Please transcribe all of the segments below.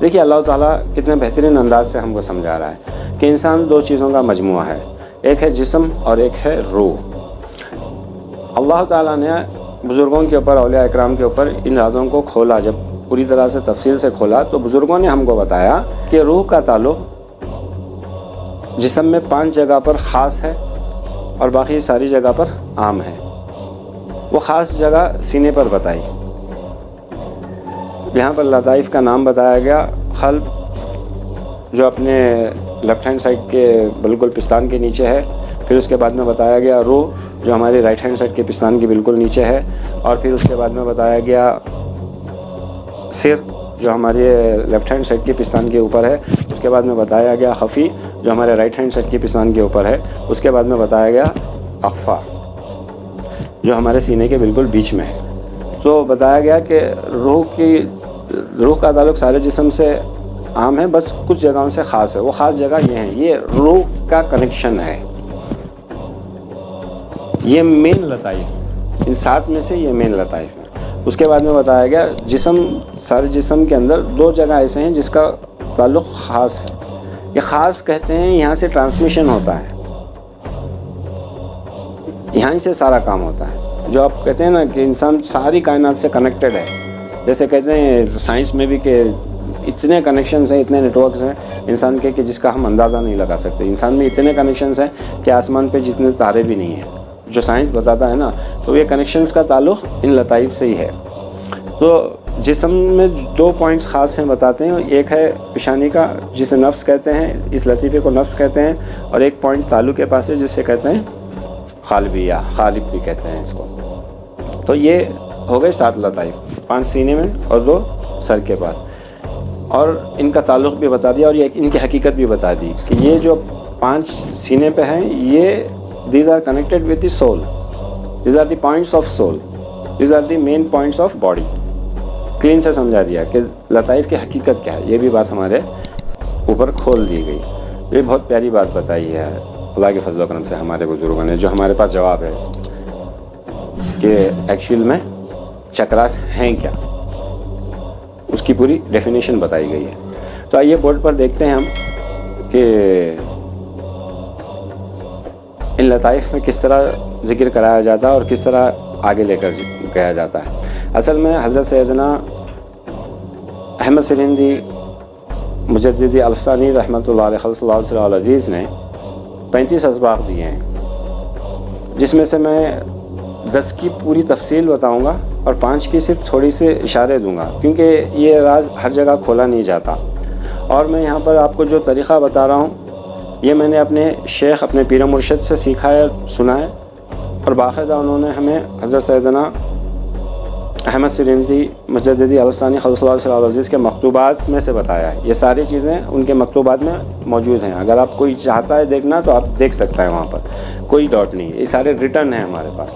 دیکھیے اللہ تعالیٰ کتنے بہترین انداز سے ہم کو سمجھا رہا ہے کہ انسان دو چیزوں کا مجموعہ ہے، ایک ہے جسم اور ایک ہے روح۔ اللہ تعالیٰ نے بزرگوں کے اوپر، اولیاء اکرام کے اوپر ان رازوں کو کھولا، جب پوری طرح سے تفصیل سے کھولا تو بزرگوں نے ہم کو بتایا کہ روح کا تعلق جسم میں 5 جگہ پر خاص ہے اور باقی ساری جگہ پر عام ہے۔ وہ خاص جگہ سینے پر بتائی، یہاں پر لطائف کا نام بتایا گیا، قلب جو اپنے لیفٹ ہینڈ سائڈ کے بالکل پستان کے نیچے ہے، پھر اس کے بعد میں بتایا گیا روح جو ہماری رائٹ ہینڈ سائڈ کے پستان کے بالکل نیچے ہے، اور پھر اس کے بعد میں بتایا گیا سر جو ہمارے لیفٹ ہینڈ سائڈ کے پستان کے اوپر ہے، اس کے بعد میں بتایا گیا خفی جو ہمارے رائٹ ہینڈ سائڈ کے پستان کے اوپر ہے، اس کے بعد میں بتایا گیا اخفا جو ہمارے سینے کے بالکل بیچ میں ہے۔ تو بتایا گیا کہ روح کا تعلق سارے جسم سے عام ہے، بس کچھ جگہوں سے خاص ہے۔ وہ خاص جگہ یہ ہیں، یہ روح کا کنیکشن ہے، یہ مین لطائف، ان 7 میں سے یہ مین لطائف ہے۔ اس کے بعد میں بتایا گیا سارے جسم کے اندر 2 جگہ ایسے ہیں جس کا تعلق خاص ہے۔ یہ خاص کہتے ہیں یہاں سے ٹرانسمیشن ہوتا ہے، یہاں سے سارا کام ہوتا ہے۔ جو آپ کہتے ہیں نا کہ انسان ساری کائنات سے کنیکٹڈ ہے، جیسے کہتے ہیں سائنس میں بھی کہ اتنے کنیکشنز ہیں، اتنے نیٹورکس ہیں انسان کے کہ جس کا ہم اندازہ نہیں لگا سکتے۔ انسان میں اتنے کنیکشنز ہیں کہ آسمان پہ جتنے تارے بھی نہیں ہیں، جو سائنس بتاتا ہے نا، تو یہ کنیکشنز کا تعلق ان لطائف سے ہی ہے۔ تو جسم میں 2 پوائنٹس خاص ہیں بتاتے ہیں، ایک ہے پیشانی کا جسے نفس کہتے ہیں، اس لطیفے کو نفس کہتے ہیں، اور ایک پوائنٹ تالو کے پاس ہے جسے کہتے ہیں قالبی یا خالب بھی کہتے ہیں اس کو۔ تو یہ ہو گئے 7 لطائف، 5 سینے میں اور 2 سر کے پاس، اور ان کا تعلق بھی بتا دیا اور ان کی حقیقت بھی بتا دی کہ یہ جو 5 سینے پہ ہیں یہ these are connected with the soul, these are the points of soul, these are the main points of body۔ Clean سے سمجھا دیا کہ لطائف کی حقیقت کیا ہے، یہ بھی بات ہمارے اوپر کھول دی گئی۔ یہ بہت پیاری بات بتائی ہے اللہ کے فضل و کرم سے ہمارے بزرگوں نے، جو ہمارے پاس جواب ہے کہ ایکچوئل میں چکراس ہیں کیا، اس کی پوری ڈیفینیشن بتائی گئی ہے۔ تو آئیے بورڈ پر دیکھتے ہیں ہم کہ ان لطائف میں کس طرح ذکر کرایا جاتا ہے اور کس طرح آگے لے کر گیا جاتا ہے۔ اصل میں حضرت سیدنا احمد سرہندی مجددی الفسانی رحمۃ اللہ علیہ صلی اللہ علیہ عزیز نے 35 اسباق دیے ہیں، جس میں سے میں 10 کی پوری تفصیل بتاؤں گا اور 5 کی صرف تھوڑی سے اشارے دوں گا، کیونکہ یہ راز ہر جگہ کھولا نہیں جاتا۔ اور میں یہاں پر آپ کو جو طریقہ بتا رہا ہوں یہ میں نے اپنے شیخ، اپنے پیر مرشد سے سیکھا ہے، سنا ہے، اور باقاعدہ انہوں نے ہمیں حضرت سیدنا احمد سرہندی مجددی الفسانی صلی اللہ علیہ عزیز کے مکتوبات میں سے بتایا ہے۔ یہ ساری چیزیں ان کے مکتوبات میں موجود ہیں، اگر آپ کوئی چاہتا ہے دیکھنا تو آپ دیکھ سکتا ہے، وہاں پر کوئی ڈاٹ نہیں، یہ سارے ریٹن ہیں ہمارے پاس۔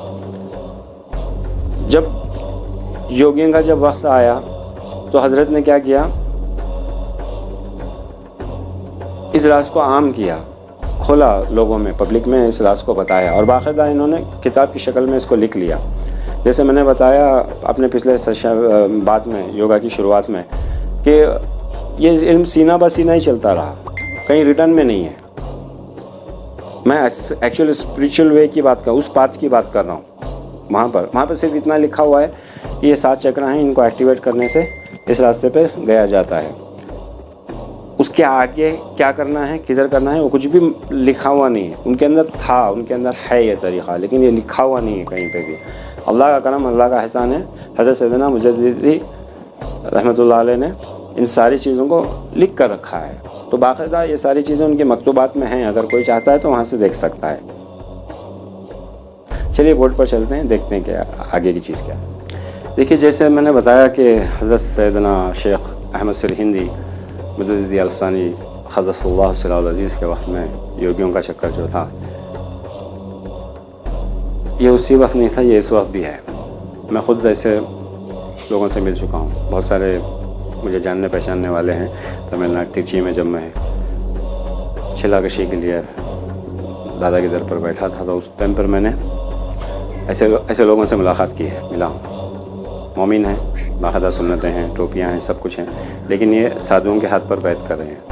جب یوگیوں کا جب وقت آیا تو حضرت نے کیا کیا، اس راز کو عام کیا، کھولا لوگوں میں، پبلک میں اس راز کو بتایا، اور باقاعدہ انہوں نے کتاب کی شکل میں اس کو لکھ لیا۔ جیسے میں نے بتایا اپنے پچھلے بات میں، یوگا کی شروعات میں، کہ یہ علم سینہ بہ سینہ ہی چلتا رہا، کہیں ریٹرن میں نہیں ہے۔ میں ایکچولی اسپریچول وے کی بات اس پاتھ کی بات کر رہا ہوں۔ وہاں پر صرف اتنا لکھا ہوا ہے کہ یہ 7 چکرا ہیں، ان کو ایکٹیویٹ کرنے سے اس راستے پہ گیا جاتا ہے۔ اس کے آگے کیا کرنا ہے، کدھر کرنا ہے، وہ کچھ بھی لکھا ہوا نہیں ہے۔ ان کے اندر تھا، ان کے اندر ہے یہ طریقہ، لیکن یہ لکھا ہوا نہیں ہے کہیں پہ بھی۔ اللہ کا کرم، اللہ کا احسان ہے، حضرت سیدنا مجددی رحمۃ اللہ علیہ نے ان ساری چیزوں کو لکھ کر رکھا ہے۔ تو باقاعدہ یہ ساری چیزیں ان کے مکتوبات میں ہیں، اگر کوئی چاہتا ہے تو وہاں سے دیکھ سکتا ہے۔ چلیے بورڈ پر چلتے ہیں، دیکھتے ہیں کہ آگے کی چیز کیا ہے۔ دیکھیے جیسے میں نے بتایا کہ حضرت سیدنا شیخ احمد سرہندی مجددی الفسانی قدس اللہ صلی اللہ عزیز کے وقت میں یوگیوں کا چکر جو تھا، یہ اسی وقت نہیں تھا، یہ اس وقت بھی ہے۔ میں خود ایسے لوگوں سے مل چکا ہوں، بہت سارے مجھے جاننے پہچاننے والے ہیں۔ تمل ناڈو ترچی میں جب میں چھلا کشی کے لیے دادا کے در پر بیٹھا تھا تو اس ٹائم پر میں نے ایسے لوگوں سے ملاقات کی ہے، ملا ہوں۔ مومن ہیں, باقاعدہ سنتیں ہیں, ٹوپیاں ہیں, سب کچھ ہیں, لیکن یہ سادھوؤں کے ہاتھ پر بیعت کر رہے ہیں.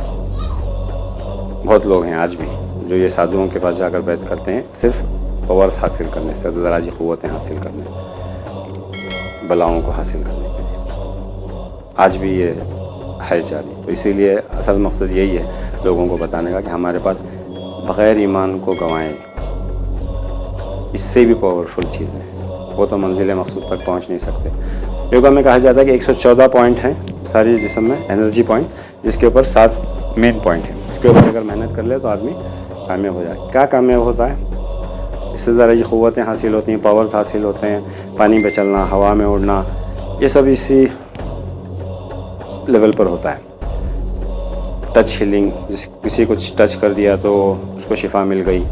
بہت لوگ ہیں آج بھی جو یہ سادھوؤں کے پاس جا کر بیعت کرتے ہیں صرف پاورز حاصل کرنے, استدراجی قوتیں حاصل کرنے, بلاؤں کو حاصل کرنے کے لیے. آج بھی یہ ہے جاری. تو اسی لیے اصل مقصد یہی ہے لوگوں کو بتانے کا کہ ہمارے پاس بغیر ایمان کو گنوائے اس سے بھی پاورفل چیزیں ہیں. وہ تو منزل مقصود تک پہنچ نہیں سکتے. یوگا میں کہا جاتا ہے کہ 114 پوائنٹ ہیں ساری جسم میں, انرجی پوائنٹ, جس کے اوپر 7 مین پوائنٹ ہیں. اس کے اوپر اگر محنت کر لے تو آدمی کامیاب ہو جائے. کیا کامیاب ہوتا ہے؟ اس سے ذرا یہ قوتیں حاصل ہوتی ہیں, پاورز حاصل ہوتے ہیں, پانی پہ چلنا, ہوا میں اڑنا, یہ سب اسی لیول پر ہوتا ہے. ٹچ ہیلنگ, کسی کو ٹچ کر دیا تو اس کو شفا مل گئی,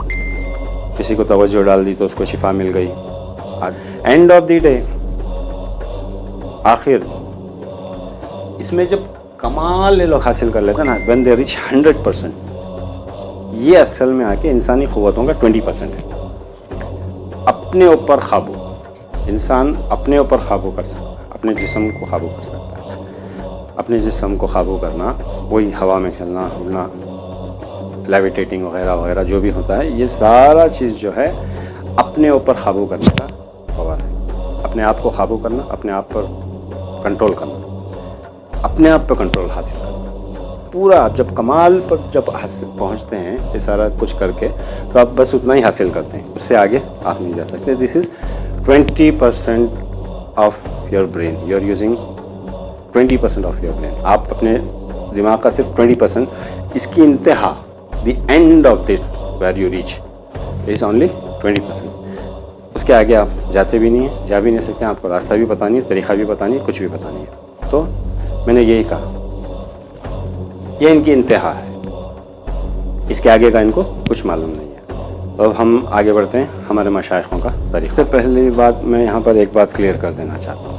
کسی کو توجہ ڈال دی تو اس کو شفا مل گئی. اینڈ آف دی ڈے, آخر اس میں جب کمال لوگ حاصل کر لیتے ہیں نا, when they reach 100%, یہ اصل میں آ کے انسانی قوتوں کا 20% ہے. اپنے اوپر قابو, انسان اپنے اوپر قابو کر سکتا ہے, اپنے جسم کو قابو کر سکتا ہے. اپنے جسم کو قابو کرنا, وہی ہوا میں چلنا, اڑنا, لیویٹیٹنگ وغیرہ وغیرہ جو بھی ہوتا ہے, یہ سارا چیز جو ہے اپنے اوپر قابو کرنے کا پاور ہے. اپنے آپ کو قابو کرنا, اپنے آپ پر کنٹرول کرنا, اپنے آپ پہ کنٹرول حاصل کرنا. پورا جب کمال پر جب حاصل پہنچتے ہیں یہ سارا کچھ کر کے, تو آپ بس اتنا ہی حاصل کرتے ہیں, اس سے آگے آپ نہیں جا سکتے. This is 20% of your brain. You are using 20% of your brain. آپ اپنے دماغ کا صرف 20%, اس کی انتہا, the end of this where you reach is only 20%. اس کے آگے آپ جاتے بھی نہیں ہیں, جا بھی نہیں سکتے, آپ کو راستہ بھی پتہ نہیں ہے, طریقہ بھی پتہ نہیں ہے, کچھ بھی پتہ نہیں ہے. تو میں نے یہی کہا, یہ ان کی انتہا ہے, اس کے آگے کا ان کو کچھ معلوم نہیں ہے. تو اب ہم آگے بڑھتے ہیں ہمارے مشائخوں کا طریقہ. سب سے پہلی بات میں یہاں پر ایک بات کلیئر کر دینا چاہتا ہوں.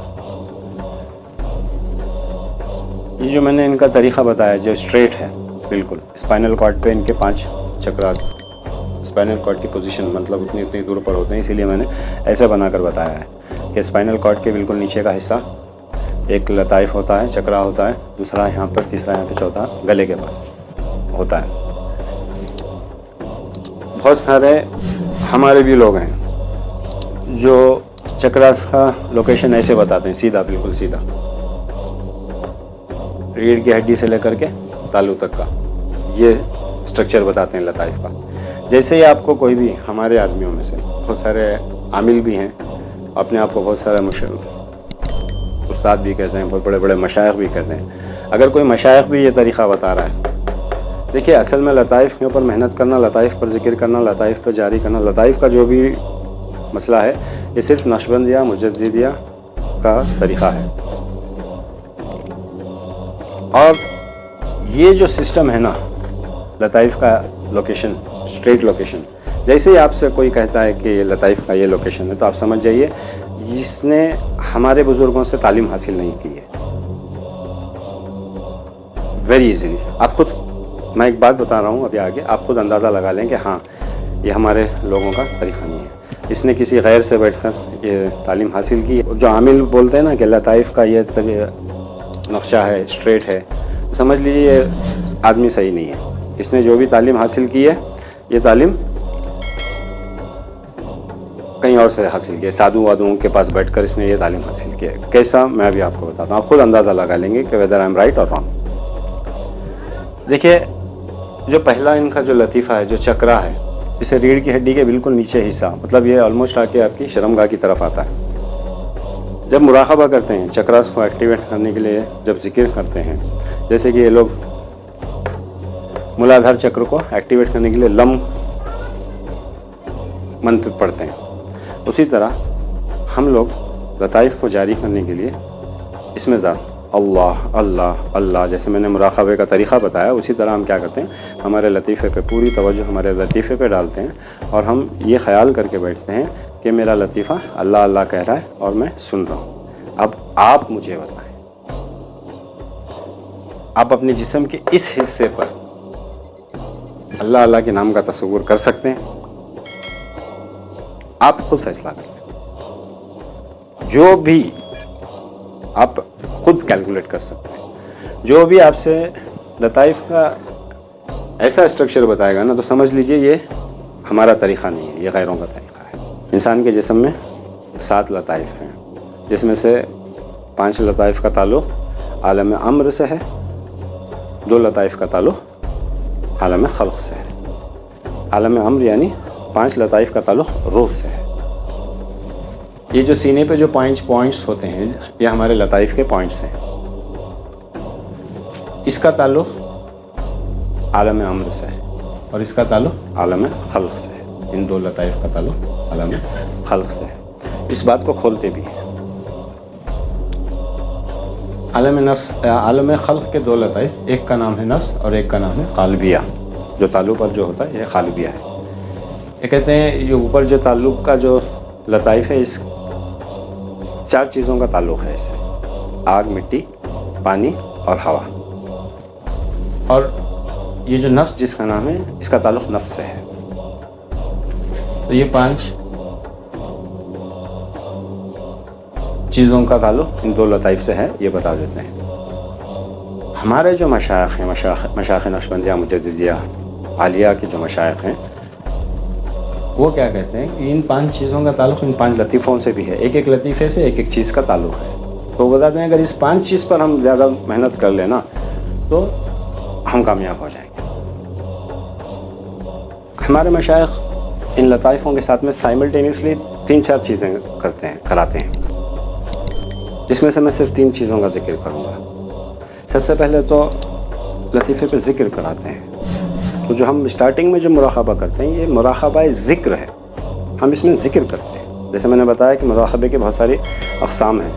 یہ جو میں نے ان کا طریقہ بتایا جو اسٹریٹ ہے بالکل, اسپائنل کارڈ پہ ان کے 5 چکرات, اسپائنل کارڈ کی پوزیشن مطلب اتنی دور پر ہوتے ہیں, اسی لیے میں نے ایسے بنا کر بتایا ہے کہ اسپائنل کارڈ کے بالکل نیچے کا حصہ ایک لطائف ہوتا ہے, چکرا ہوتا ہے, دوسرا یہاں پر, تیسرا یہاں پہ, چوتھا گلے کے پاس ہوتا ہے. بہت سارے ہمارے بھی لوگ ہیں جو چکراس کا لوکیشن ایسے بتاتے ہیں, سیدھا, بالکل سیدھا, ریڑھ کی ہڈی سے لے کر کے تالو تک کا یہ اسٹرکچر بتاتے ہیں لطائف کا. جیسے ہی آپ کو کوئی بھی, ہمارے آدمیوں میں سے بہت سارے عامل بھی ہیں, اپنے آپ کو بہت سارے استاد بھی کہتے ہیں, بہت بڑے بڑے مشائخ بھی کہتے ہیں. اگر کوئی مشائخ بھی یہ طریقہ بتا رہا ہے, دیکھیے اصل میں لطائف کے اوپر محنت کرنا, لطائف پر ذکر کرنا, لطائف پہ جاری کرنا, لطائف کا جو بھی مسئلہ ہے یہ صرف نقشبندیہ مجددیہ کا طریقہ ہے. اور یہ جو سسٹم ہے نا لطائف کا لوکیشن, اسٹریٹ لوکیشن, جیسے ہی آپ سے کوئی کہتا ہے کہ یہ لطائف کا یہ لوکیشن ہے, تو آپ سمجھ جائیے جس نے ہمارے بزرگوں سے تعلیم حاصل نہیں کی ہے. ویری ایزیلی آپ خود, میں ایک بات بتا رہا ہوں ابھی آگے, آپ خود اندازہ لگا لیں کہ ہاں یہ ہمارے لوگوں کا طریقہ نہیں ہے. اس نے کسی غیر سے بیٹھ کر یہ تعلیم حاصل کی ہے. جو عامل بولتے ہیں نا کہ لطائف کا یہ نقشہ ہے, اسٹریٹ ہے, سمجھ لیجیے یہ آدمی صحیح نہیں ہے. اس نے جو بھی تعلیم حاصل کی ہے یہ تعلیم کہیں اور سے حاصل کی ہے, سادھو وادھوؤں کے پاس بیٹھ کر اس نے یہ تعلیم حاصل کی ہے. کیسا, میں ابھی آپ کو بتاتا ہوں, آپ خود اندازہ لگا لیں گے کہ whether I am right or wrong. دیکھیے جو پہلا ان کا جو لطیفہ ہے, جو چکرا ہے, جسے ریڑھ کی ہڈی کے بالکل نیچے حصہ, مطلب یہ آلموسٹ آ کے آپ کی شرمگاہ کی طرف آتا ہے. جب مراقبہ کرتے ہیں چکراس کو ایکٹیویٹ کرنے کے لیے, جب ذکر کرتے ہیں, جیسے کہ یہ لوگ مولادھار چکر کو ایکٹیویٹ کرنے کے لیے لم منتر پڑھتے ہیں, اسی طرح ہم لوگ لطائف کو جاری کرنے کے لیے اس میں اللہ اللہ اللہ, جیسے میں نے مراقبے کا طریقہ بتایا, اسی طرح ہم کیا کرتے ہیں, ہمارے لطیفے پہ پوری توجہ ہمارے لطیفے پہ ڈالتے ہیں, اور ہم یہ خیال کر کے بیٹھتے ہیں کہ میرا لطیفہ اللہ اللہ کہہ رہا ہے اور میں سن رہا ہوں. اب آپ مجھے بتائیں, آپ اپنے جسم کے اس حصے پر اللہ اللہ کے نام کا تصور کر سکتے ہیں؟ آپ خود فیصلہ کریں. جو بھی آپ خود کیلکولیٹ کر سکتے ہیں. جو بھی آپ سے لطائف کا ایسا اسٹرکچر بتائے گا نا تو سمجھ لیجئے یہ ہمارا طریقہ نہیں ہے, یہ غیروں کا طریقہ ہے. انسان کے جسم میں 7 لطائف ہیں, جس میں سے 5 لطائف کا تعلق عالم امر سے ہے, 2 لطائف کا تعلق عالم خلق سے ہے. عالم امر یعنی 5 لطائف کا تعلق روح سے ہے. یہ جو سینے پہ جو پوائنٹس ہوتے ہیں یہ ہمارے لطائف کے پوائنٹس ہیں. اس کا تعلق عالم امر سے ہے اور اس کا تعلق عالم خلق سے ہے. ان 2 لطائف کا تعلق عالم خلق سے ہے. اس بات کو کھولتے بھی ہیں. عالم خلق کے 2 لطائف, ایک کا نام ہے نفس اور ایک کا نام ہے قالبیہ. جو تعلق پر جو ہوتا ہے یہ قالبیہ ہے. یہ کہتے ہیں یہ اوپر جو تعلق کا جو لطائف ہے اس 4 چیزوں کا تعلق ہے اس سے, آگ, مٹی, پانی اور ہوا. اور یہ جو نفس جس کا نام ہے اس کا تعلق نفس سے ہے. تو یہ 5 چیزوں کا تعلق ان 2 لطائف سے ہے, یہ بتا دیتے ہیں. ہمارے جو مشائخ ہیں, مشائخ نقشبندیہ, مجددیہ, عالیہ کے جو مشائخ ہیں, وہ کیا کہتے ہیں کہ ان 5 چیزوں کا تعلق ان 5 لطیفوں سے بھی ہے. ایک لطیفے سے ایک چیز کا تعلق ہے. تو وہ بتاتے ہیں اگر اس 5 چیز پر ہم زیادہ محنت کر لیں نا تو ہم کامیاب ہو جائیں گے. ہمارے مشائخ ان لطائفوں کے ساتھ میں سائملٹینیسلی 3-4 چیزیں کراتے ہیں, جس میں سے میں صرف 3 چیزوں کا ذکر کروں گا. سب سے پہلے تو لطیفے پہ ذکر کراتے ہیں. تو جو ہم اسٹارٹنگ میں جو مراقبہ کرتے ہیں یہ مراقبہ ذکر ہے. ہم اس میں ذکر کرتے ہیں. جیسے میں نے بتایا کہ مراقبے کے بہت ساری اقسام ہیں.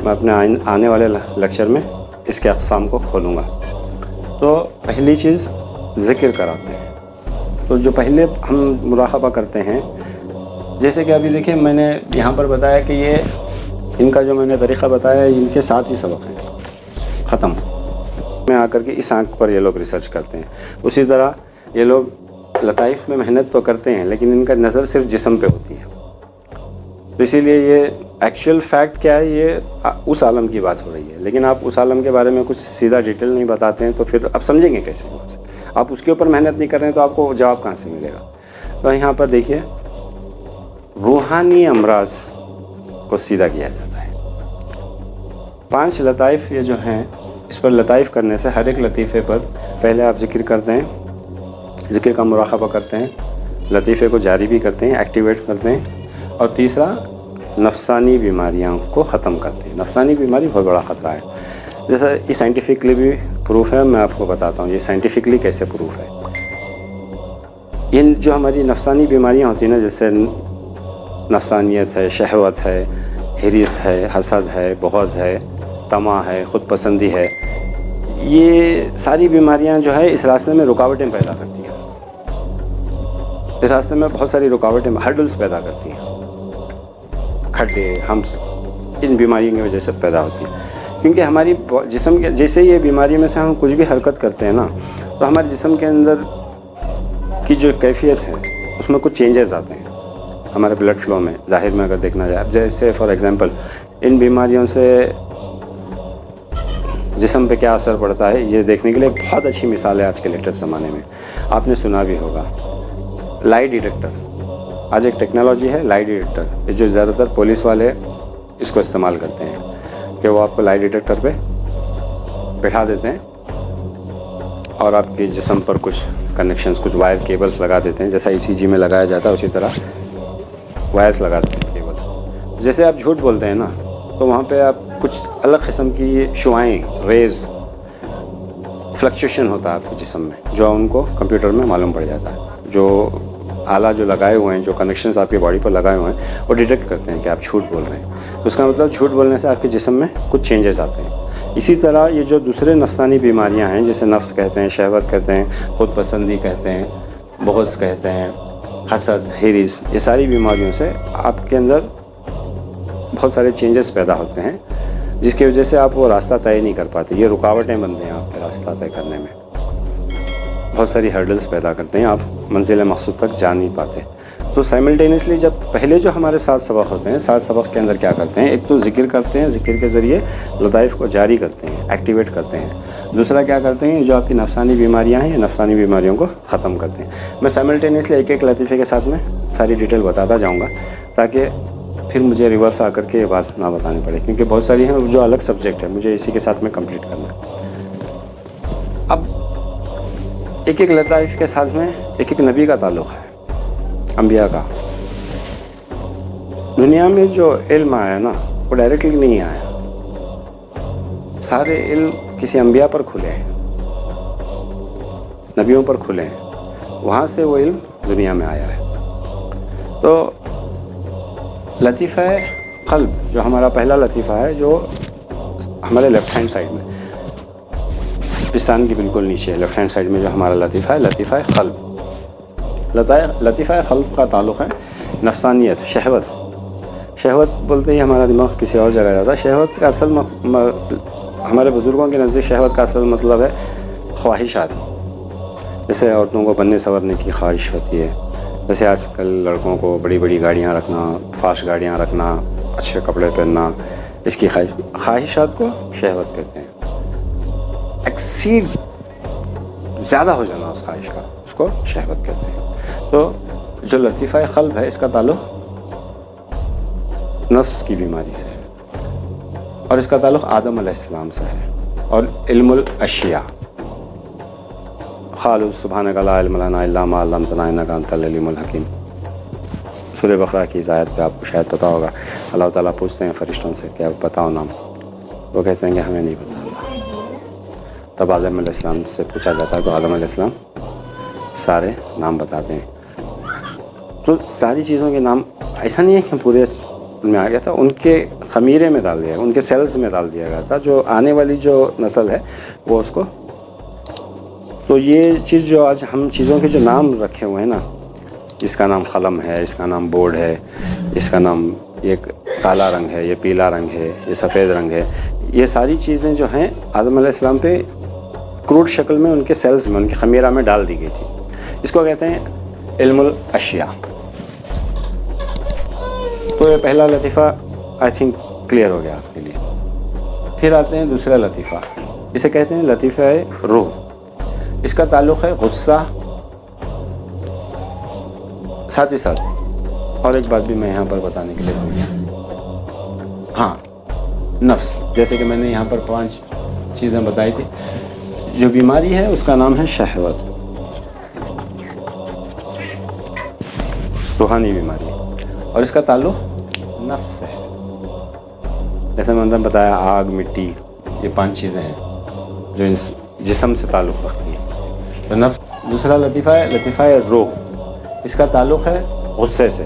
میں اپنے آنے والے لیکچر میں اس کے اقسام کو کھولوں گا. تو پہلی چیز ذکر کراتے ہیں. تو جو پہلے ہم مراقبہ کرتے ہیں, جیسے کہ ابھی دیکھیں میں نے یہاں پر بتایا کہ یہ ان کا جو میں نے طریقہ بتایا ان کے 7 ہی سبق ہیں, ختم. میں آ کر کے اس آنکھ پر یہ لوگ ریسرچ کرتے ہیں. اسی طرح یہ لوگ لطائف میں محنت تو کرتے ہیں لیکن ان کا نظر صرف جسم پہ ہوتی ہے. تو اسی لیے یہ ایکچوئل فیکٹ کیا ہے, یہ اس عالم کی بات ہو رہی ہے, لیکن آپ اس عالم کے بارے میں کچھ سیدھا ڈیٹیل نہیں بتاتے ہیں تو پھر آپ سمجھیں گے کیسے؟ آپ اس کے اوپر محنت نہیں کر رہے ہیں تو آپ کو جواب کہاں سے ملے گا؟ تو یہاں پر دیکھیے روحانی امراض کو سیدھا کیا جاتا ہے. 5 لطائف یہ جو ہیں, اس پر لطائف کرنے سے ہر ایک لطیفے پر پہلے آپ ذکر کرتے ہیں, ذکر کا مراقبہ کرتے ہیں, لطیفے کو جاری بھی کرتے ہیں, ایکٹیویٹ کرتے ہیں, اور تیسرا نفسانی بیماریاں کو ختم کرتے ہیں. نفسانی بیماری بہت بڑا خطرہ ہے. جیسا یہ سائنٹیفکلی بھی پروف ہے, میں آپ کو بتاتا ہوں یہ سائنٹیفکلی کیسے پروف ہے. یہ جو ہماری نفسانی بیماریاں ہوتی ہیں نا, جیسے نفسانیت ہے, شہوت ہے, حرص ہے, حسد ہے, بغض ہے, طمع ہے, خود پسندی ہے, یہ ساری بیماریاں جو ہے اس راستے میں رکاوٹیں پیدا کرتی ہیں. اس راستے میں بہت ساری رکاوٹیں, ہرڈلز پیدا کرتی ہیں, کھڈے, ہمس, ان بیماریوں کی وجہ سے پیدا ہوتی ہیں. کیونکہ ہماری جسم کے جیسے یہ بیماری میں سے ہم کچھ بھی حرکت کرتے ہیں نا تو ہمارے جسم کے اندر کی جو کیفیت ہے اس میں کچھ چینجز آتے ہیں ہمارے بلڈ فلو میں. ظاہر میں اگر دیکھنا جائے, جیسے فار ایگزامپل ان بیماریوں سے جسم پہ کیا اثر پڑتا ہے یہ دیکھنے کے لیے بہت اچھی مثال ہے آج کے لیٹسٹ زمانے میں. آپ نے سنا بھی ہوگا لائی ڈیٹیکٹر. آج ایک ٹیکنالوجی ہے لائی ڈیٹیکٹر, جو زیادہ تر پولیس والے اس کو استعمال کرتے ہیں کہ وہ آپ کو لائی ڈیٹیکٹر پہ بٹھا دیتے ہیں اور آپ کے جسم پر کچھ کنیکشنز, کچھ وائر کیبلز لگا دیتے ہیں. جیسا ECG میں لگایا جاتا ہے اسی طرح وائرس لگا دیتے ہیں, کیبل. جیسے آپ جھوٹ بولتے ہیں نا تو وہاں پہ آپ کچھ الگ قسم کی شعائیں, ریز, فلکچویشن ہوتا ہے آپ کے جسم میں, جو ان کو کمپیوٹر میں معلوم پڑ جاتا ہے. جو آلہ جو لگائے ہوئے ہیں, جو کنیکشنز آپ کی باڈی پر لگائے ہوئے ہیں, وہ ڈیٹیکٹ کرتے ہیں کہ آپ جھوٹ بول رہے ہیں. اس کا مطلب جھوٹ بولنے سے آپ کے جسم میں کچھ چینجز آتے ہیں. اسی طرح یہ جو دوسرے نفسانی بیماریاں ہیں, جیسے نفس کہتے ہیں, شہوت کہتے ہیں, خود پسندی کہتے ہیں, بغض کہتے ہیں, حسد, حرص, یہ ساری بیماریوں سے آپ کے اندر بہت سارے چینجز پیدا ہوتے ہیں جس کی وجہ سے آپ وہ راستہ طے نہیں کر پاتے. یہ رکاوٹیں بنتے ہیں آپ کے راستہ طے کرنے میں. بہت ساری ہرڈلس پیدا کرتے ہیں، آپ منزل مقصود تک جا نہیں پاتے۔ تو سائملٹینیسلی جب پہلے جو ہمارے 7 سبق ہوتے ہیں، 7 سبق کے اندر کیا کرتے ہیں، ایک تو ذکر کرتے ہیں، ذکر کے ذریعے لطائف کو جاری کرتے ہیں، ایکٹیویٹ کرتے ہیں۔ دوسرا کیا کرتے ہیں، جو آپ کی نفسانی بیماریاں ہیں، یہ نفسانی بیماریوں کو ختم کرتے ہیں۔ میں سائملٹینیسلی ایک ایک لطیفے کے ساتھ میں ساری ڈیٹیل بتاتا جاؤں گا تاکہ پھر مجھے ریورس آ کر کے یہ بات نہ بتانی پڑے، کیونکہ بہت ساری ہیں جو الگ سبجیکٹ ہے، مجھے اسی کے ساتھ میں کمپلیٹ کرنا ہے۔ اب ایک ایک لطائف کے ساتھ میں ایک ایک نبی کا تعلق ہے، انبیاء کا۔ دنیا میں جو علم آیا نا وہ ڈائریکٹلی نہیں آیا، سارے علم کسی انبیاء پر کھلے ہیں، نبیوں پر کھلے ہیں، وہاں سے وہ علم دنیا میں آیا ہے۔ تو لطیفہ قلب جو ہمارا پہلا لطیفہ ہے، جو ہمارے لیفٹ ہینڈ سائڈ میں پستان کی بالکل نیچے لیفٹ ہینڈ سائڈ میں جو ہمارا لطیفہ ہے، لطیفہ قلب۔ لطیفہ قلب کا تعلق ہے نفسانیت، شہوت بولتے ہی ہمارا دماغ کسی اور جگہ جاتا ہے۔ شہوت کا اصل ہمارے بزرگوں کے نزدیک شہوت کا اصل مطلب ہے خواہشات، جیسے عورتوں کو بننے سنورنے کی خواہش ہوتی ہے، جیسے آج کل لڑکوں کو بڑی بڑی گاڑیاں رکھنا، فاسٹ گاڑیاں رکھنا، اچھے کپڑے پہننا، اس کی خواہشات کو شہوت کہتے ہیں۔ ایکسیڈ زیادہ ہو جانا اس خواہش کا، اس کو شہوت کہتے ہیں۔ تو جو لطیفہ قلب ہے، اس کا تعلق نفس کی بیماری سے ہے، اور اس کا تعلق آدم علیہ السلام سے ہے، اور علم الاشیاء۔ قالوا سبحانک لا علم لنا الا ما علمتنا انک انت العلیم الحکیم۔ سورہ بقرہ کی اس آیت پہ آپ کو شاید پتہ ہوگا، اللہ تعالیٰ پوچھتے ہیں فرشتوں سے کہ بتاؤ نام، وہ کہتے ہیں کہ ہمیں نہیں پتہ اللہ۔ تب آدم علیہ السلام سے پوچھا جاتا ہے تو آدم علیہ السلام سارے نام بتاتے ہیں۔ تو ساری چیزوں کے نام ایسا نہیں ہے کہ پورے میں آ گیا تھا، ان کے خمیرے میں ڈال دیا گیا، ان کے سیلز میں ڈال دیا گیا تھا، جو آنے والی جو نسل ہے وہ اس کو۔ تو یہ چیز جو آج ہم چیزوں کے جو نام رکھے ہوئے ہیں نا، اس کا نام قلم ہے، اس کا نام بورڈ ہے، اس کا نام یہ کالا رنگ ہے، یہ پیلا رنگ ہے، یہ سفید رنگ ہے، یہ ساری چیزیں جو ہیں آدم علیہ السلام پہ کروڈ شکل میں ان کے سیلز میں، ان کے خمیرہ میں ڈال دی گئی تھی۔ اس کو کہتے ہیں علم الاشیاء۔ تو یہ پہلا لطیفہ آئی تھنک کلیئر ہو گیا آپ کے لیے۔ پھر آتے ہیں دوسرا لطیفہ، اسے کہتے ہیں لطیفہ روح۔ اس کا تعلق ہے غصہ، ساتھ ہی ساتھ اور ایک بات بھی میں یہاں پر بتانے کے لیے بھول گیا، ہاں نفس، جیسے کہ میں نے یہاں پر 5 چیزیں بتائی تھی۔ جو بیماری ہے اس کا نام ہے شہوت، روحانی بیماری، اور اس کا تعلق نفس سے ہے۔ جیسے میں نے بتایا آگ، مٹی، یہ 5 چیزیں ہیں جو اس جسم سے تعلق رکھتی ہیں۔ تو نفس۔ دوسرا لطیفہ ہے لطیفہ روح، اس کا تعلق ہے غصے سے۔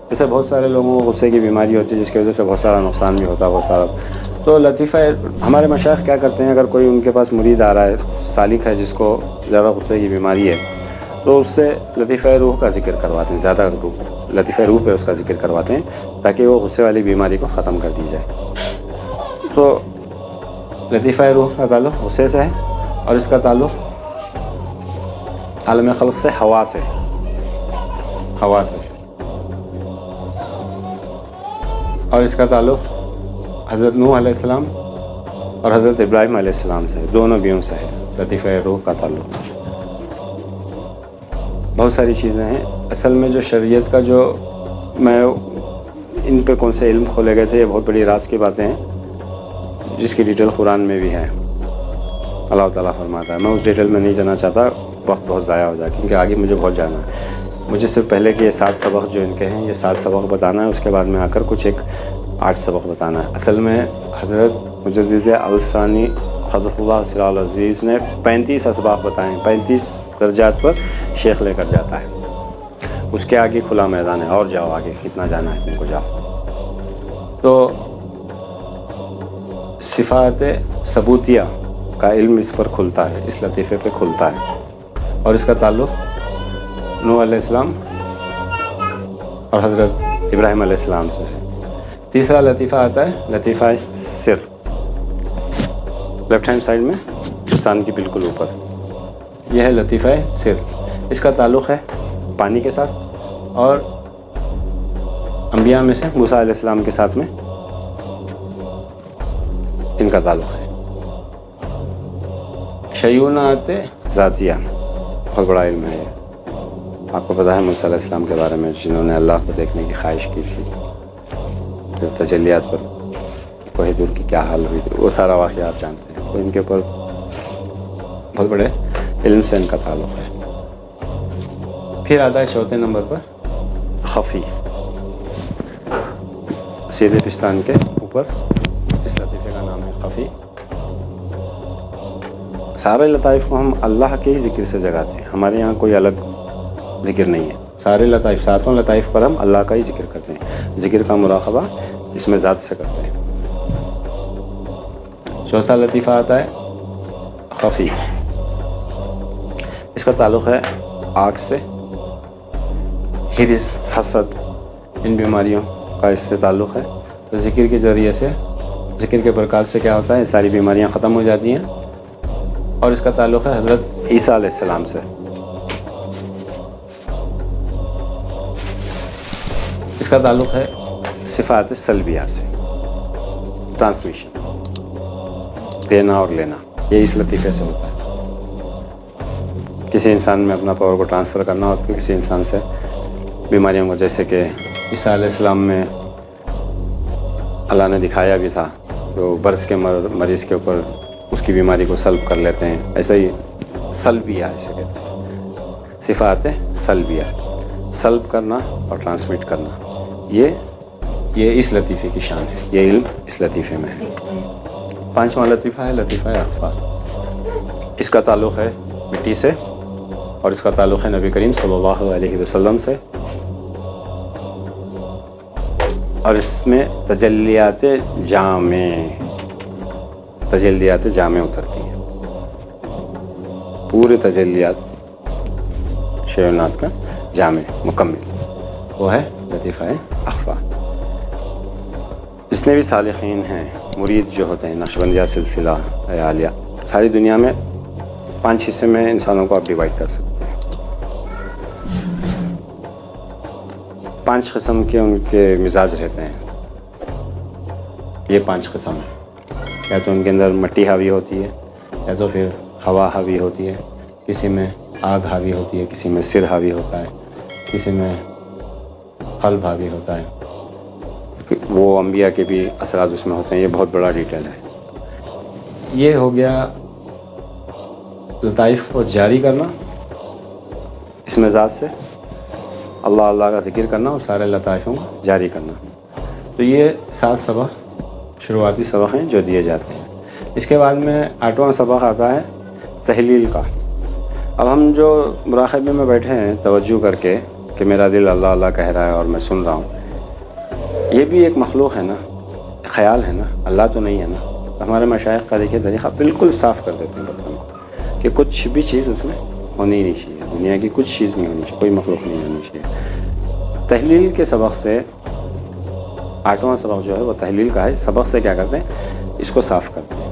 جیسے بہت سارے لوگوں کو غصے کی بیماری ہوتی ہے، جس کی وجہ سے بہت سارا نقصان بھی ہوتا ہے، بہت سارا۔ تو لطیفہ ہمارے مشائخ کیا کرتے ہیں، اگر کوئی ان کے پاس مرید آ رہا ہے، سالک ہے، جس کو زیادہ غصے کی بیماری ہے، تو اس سے لطیفہ روح کا ذکر کرواتے ہیں، زیادہ لطیفہ روح پہ اس کا ذکر کرواتے ہیں تاکہ وہ غصے والی بیماری کو ختم کر دی جائے۔ تو لطیفہ روح کا تعلق غصے سے ہے، اور اس کا تعلق عالم خلق سے، ہوا سے، اور اس کا تعلق حضرت نوح علیہ السلام اور حضرت ابراہیم علیہ السلام سے، 2 نبیوں سے ہے لطیفہ روح کا تعلق۔ بہت ساری چیزیں ہیں اصل میں جو شریعت کا، جو میں ان پہ کون سے علم کھولے گئے تھے، یہ بہت بڑی راز کی باتیں ہیں جس کی ڈیٹیل قرآن میں بھی ہے۔ اللہ تعالیٰ فرماتا ہے، میں اس ڈیٹیل میں نہیں جانا چاہتا، وقت بہت ضائع ہو جائے، کیونکہ آگے مجھے بہت جانا ہے۔ مجھے صرف پہلے کہ یہ 7 سبق جو ان کے ہیں، یہ 7 سبق بتانا ہے، اس کے بعد میں آ کر کچھ 8 سبق بتانا ہے۔ اصل میں حضرت مجدد الثانی حضرت اللہ صلی اللہ عزیز نے 35 اسباق بتائے ہیں، 35 درجات پر شیخ لے کر جاتا ہے۔ اس کے آگے کھلا میدان ہے، اور جاؤ آگے، کتنا جانا ہے اتنے کو جاؤ۔ تو صفات ثبوتیہ کا علم اس پر کھلتا ہے، اس لطیفے پہ کھلتا ہے، اور اس کا تعلق نوح علیہ السلام اور حضرت ابراہیم علیہ السلام سے ہے۔ تیسرا لطیفہ آتا ہے لطیفہ سر، لیفٹ ہینڈ سائڈ میں پستان کی بالکل اوپر۔ یہ ہے لطیفہ سر. اس کا تعلق ہے پانی کے ساتھ اور انبیاء میں سے موسیٰ علیہ السلام کے ساتھ میں ان کا تعلق ہے. شیونات ذاتیہ بہت بڑا علم ہے یہ. آپ کو پتہ ہے موسیٰ علیہ السلام کے بارے میں جنہوں نے اللہ کو دیکھنے کی خواہش کی تھی, پھر تجلیات پر کوہ دور کی کیا حال ہوئی تھی, وہ سارا واقعہ آپ جانتے ہیں. تو ان کے اوپر بہت بڑے علم سے ان کا تعلق ہے. پھر آتا ہے چوتھے نمبر پر خفی, سیدھے پستان کے اوپر. اس لطیفے کا نام ہے خفی. سارے لطائف کو ہم اللہ کے ہی ذکر سے جگاتے ہیں. ہمارے یہاں کوئی الگ ذکر نہیں ہے. سارے لطائف, ساتوں لطائف پر ہم اللہ کا ہی ذکر کرتے ہیں. ذکر کا مراقبہ اس میں ذات سے کرتے ہیں. چوتھا لطیفہ آتا ہے خفی. اس کا تعلق ہے آگ سے. ہرس, حسد, ان بیماریوں کا اس سے تعلق ہے. تو ذکر کے ذریعے سے, ذکر کے برکات سے کیا ہوتا ہے, یہ ساری بیماریاں ختم ہو جاتی ہیں. اور اس کا تعلق ہے حضرت عیسیٰ علیہ السلام سے. اس کا تعلق ہے صفات سلبیہ سے, ٹرانسمیشن, دینا اور لینا. یہ اس لطیفے سے ہوتا ہے. کسی انسان میں اپنا پاور کو ٹرانسفر کرنا اور کسی انسان سے بیماریوں کو, جیسے کہ عیسیٰ علیہ السلام میں اللہ نے دکھایا بھی تھا, جو برس کے مریض کے اوپر اس کی بیماری کو سلب کر لیتے ہیں. ایسا ہی سلبیہ اسے کہتے ہیں, صفات سلبیہ, سلب کرنا اور ٹرانسمٹ کرنا. یہ اس لطیفے کی شان ہے. یہ علم اس لطیفے میں ہے. پانچواں لطیفہ ہے لطیفہ اخفا. اس کا تعلق ہے مٹی سے اور اس کا تعلق ہے نبی کریم صلی اللہ علیہ وسلم سے. اور اس میں تجلیات جامع اترتی ہیں. پورے تجلیات شیونات کا جامع مکمل وہ ہے لطیفہ اخفا. جتنے بھی صالحین ہیں, مرید جو ہوتے ہیں, نقشبندیہ سلسلہ عالیہ, ساری دنیا میں 5 حصے میں انسانوں کو آپ ڈیوائڈ کر سکتے ہیں. 5 قسم کے ان کے مزاج رہتے ہیں. یہ 5 قسم ہیں. یا تو ان کے اندر مٹی حاوی ہوتی ہے, یا تو پھر ہوا حاوی ہوتی ہے, کسی میں آگ حاوی ہوتی ہے, کسی میں سر حاوی ہوتا ہے, کسی میں قلب حاوی ہوتا ہے. وہ انبیاء کے بھی اثرات اس میں ہوتے ہیں. یہ بہت بڑا ڈیٹیل ہے. یہ ہو گیا لطائف کو جاری کرنا, اس مزاج سے اللہ اللہ کا ذکر کرنا اور سارے لطائفوں کو جاری کرنا. تو یہ 7 سبق شروعاتی سبق ہیں جو دیے جاتے ہیں. اس کے بعد میں 8واں سبق آتا ہے تحلیل کا. اب ہم جو مراقبے میں بیٹھے ہیں توجہ کر کے کہ میرا دل اللہ اللہ کہہ رہا ہے اور میں سن رہا ہوں, یہ بھی ایک مخلوق ہے نا, خیال ہے نا, اللہ تو نہیں ہے نا. ہمارے مشائخ کا دیکھیے طریقہ بالکل صاف کر دیتے ہیں برتن کو کہ کچھ بھی چیز اس میں ہونی نہیں چاہیے. دنیا کی کچھ چیز نہیں ہونی چاہیے, کوئی مخلوق نہیں ہونی چاہیے. تحلیل کے سبق سے 8واں سبق جو ہے وہ تحلیل کا ہے. سبق سے کیا کرتے ہیں, اس کو صاف کرتے ہیں.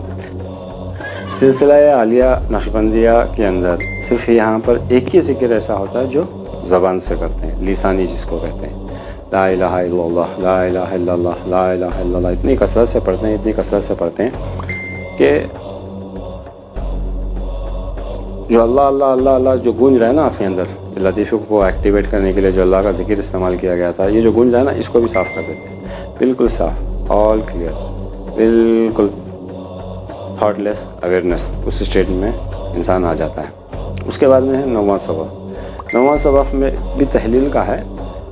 سلسلہ عالیہ نقشبندیہ کے اندر صرف یہاں پر ایک ہی ذکر ایسا ہوتا ہے جو زبان سے کرتے ہیں, لسانی جس کو کہتے ہیں. لا الہ الا اللہ, لا الہ الا اللہ, لا الہ الا اللہ. اتنی کثرت سے پڑھتے ہیں, اتنی کثرت سے پڑھتے ہیں کہ جو اللہ اللہ اللہ اللہ جو گونج رہا ہے نا آپ کے اندر, لطیفے کو ایکٹیویٹ کرنے کے لیے جو اللہ کا ذکر استعمال کیا گیا تھا, یہ جو گونج رہا ہے نا, اس کو بھی صاف کر دیتے ہیں. بالکل صاف, آل کلیئر, بالکل تھاٹ لیس اویئرنیس, اس اسٹیٹ میں انسان آ جاتا ہے. اس کے بعد میں ہے 9واں سبق. 9واں سبق میں بھی تحلیل کا ہے,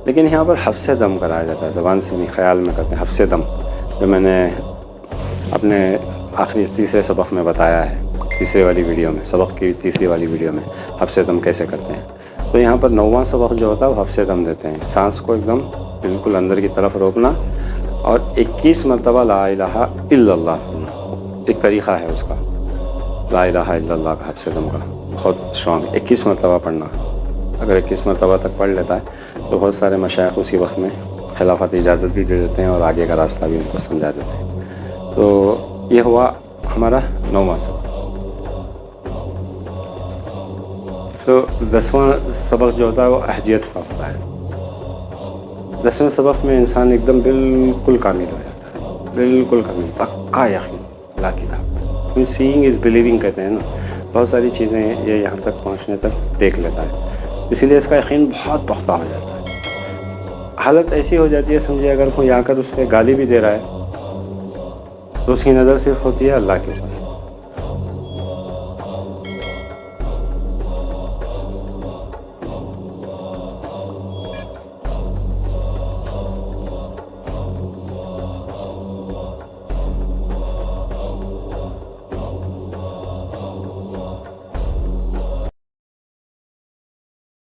لیکن یہاں پر حفظ دم کرایا جاتا ہے. زبان سے نہیں, خیال میں کرتے ہیں. حفظ دم جو میں نے اپنے آخری تیسرے سبق میں بتایا ہے, تیسرے والی ویڈیو میں, سبق کی تیسری والی ویڈیو میں حفظ دم کیسے کرتے ہیں. تو یہاں پر 9واں سبق جو ہوتا ہے وہ حفظ دم دیتے ہیں. سانس کو ایک دم بالکل اندر کی طرف روکنا اور 21 مرتبہ لا الہ الا اللہ پڑھنا. ایک طریقہ ہے اس کا, لا الہ الا اللہ کا حفظ دم کا, بہت اسٹرانگ. 21 مرتبہ پڑھنا. اگر 21 مرتبہ تک پڑھ لیتا ہے تو بہت سارے مشائخ اسی وقت میں خلافت اجازت بھی دے دیتے ہیں اور آگے کا راستہ بھی ان کو سمجھا دیتے ہیں. تو یہ ہوا ہمارا 9واں سبق. تو 10واں سبق جو ہوتا ہے وہ احدیت کا ہوتا ہے. 10ویں سبق میں انسان ایک دم بالکل کامل ہو جاتا ہے, بالکل کامل, پکا یقین اللہ کی طرف. سینگ از بلیونگ کہتے ہیں نا, بہت ساری چیزیں یہ یہاں تک پہنچنے تک دیکھ لیتا ہے, اسی لیے اس کا یقین بہت پختہ ہو جاتا ہے. حالت ایسی ہو جاتی ہے سمجھے اگر کوئی آ کر اس پہ گالی بھی دے رہا ہے تو اس کی نظر صرف ہوتی ہے اللہ کے اوپر,